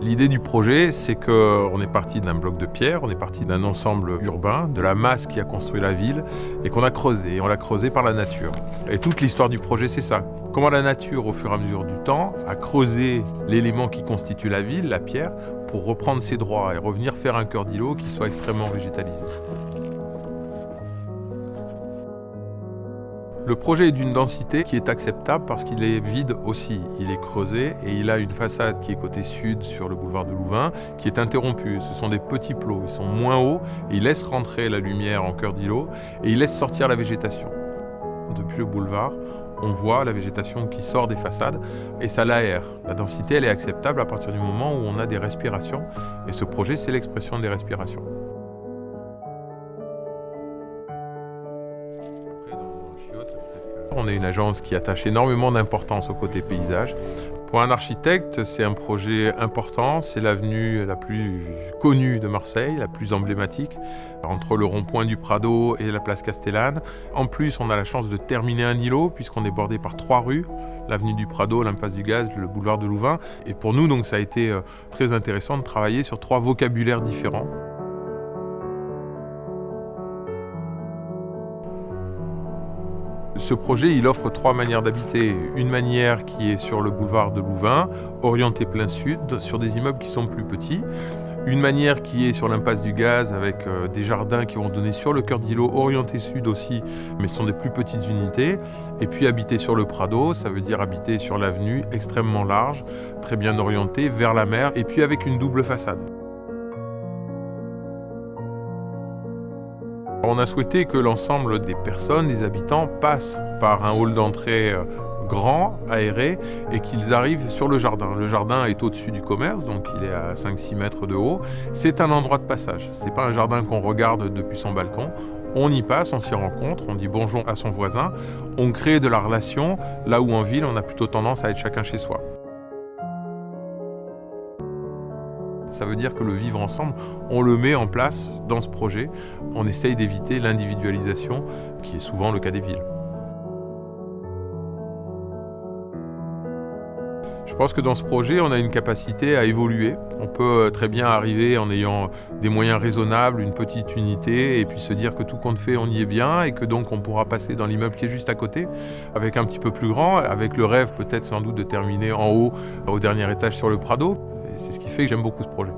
L'idée du projet, c'est qu'on est parti d'un bloc de pierre, on est parti d'un ensemble urbain, de la masse qui a construit la ville, et qu'on a creusé, et on l'a creusé par la nature. Et toute l'histoire du projet, c'est ça. Comment la nature, au fur et à mesure du temps, a creusé l'élément qui constitue la ville, la pierre, pour reprendre ses droits et revenir faire un cœur d'îlot qui soit extrêmement végétalisé. Le projet est d'une densité qui est acceptable parce qu'il est vide aussi. Il est creusé et il a une façade qui est côté sud sur le boulevard de Louvain qui est interrompue. Ce sont des petits plots, ils sont moins hauts et ils laissent rentrer la lumière en cœur d'îlot et ils laissent sortir la végétation. Depuis le boulevard, on voit la végétation qui sort des façades et ça l'aère. La densité, elle est acceptable à partir du moment où on a des respirations et ce projet, c'est l'expression des respirations. On est une agence qui attache énormément d'importance au côté paysage. Pour un architecte, c'est un projet important, c'est l'avenue la plus connue de Marseille, la plus emblématique, entre le rond-point du Prado et la place Castellane. En plus, on a la chance de terminer un îlot, puisqu'on est bordé par 3 rues, l'avenue du Prado, l'impasse du Gaz, le boulevard de Louvain. Et pour nous, donc, ça a été très intéressant de travailler sur 3 vocabulaires différents. Ce projet, il offre 3 manières d'habiter. Une manière qui est sur le boulevard de Louvain, orienté plein sud, sur des immeubles qui sont plus petits. Une manière qui est sur l'impasse du Gaz, avec des jardins qui vont donner sur le cœur d'îlot, orienté sud aussi, mais ce sont des plus petites unités. Et puis habiter sur le Prado, ça veut dire habiter sur l'avenue, extrêmement large, très bien orientée, vers la mer, et puis avec une double façade. On a souhaité que l'ensemble des personnes, des habitants, passent par un hall d'entrée grand, aéré, et qu'ils arrivent sur le jardin. Le jardin est au-dessus du commerce, donc il est à 5-6 mètres de haut. C'est un endroit de passage. C'est pas un jardin qu'on regarde depuis son balcon. On y passe, on s'y rencontre, on dit bonjour à son voisin, on crée de la relation, là où en ville, on a plutôt tendance à être chacun chez soi. Ça veut dire que le vivre ensemble, on le met en place dans ce projet. On essaye d'éviter l'individualisation, qui est souvent le cas des villes. Je pense que dans ce projet, on a une capacité à évoluer. On peut très bien arriver en ayant des moyens raisonnables, une petite unité, et puis se dire que tout compte fait, on y est bien, et que donc on pourra passer dans l'immeuble qui est juste à côté, avec un petit peu plus grand, avec le rêve peut-être sans doute de terminer en haut, au dernier étage sur le Prado. C'est ce qui fait que j'aime beaucoup ce projet.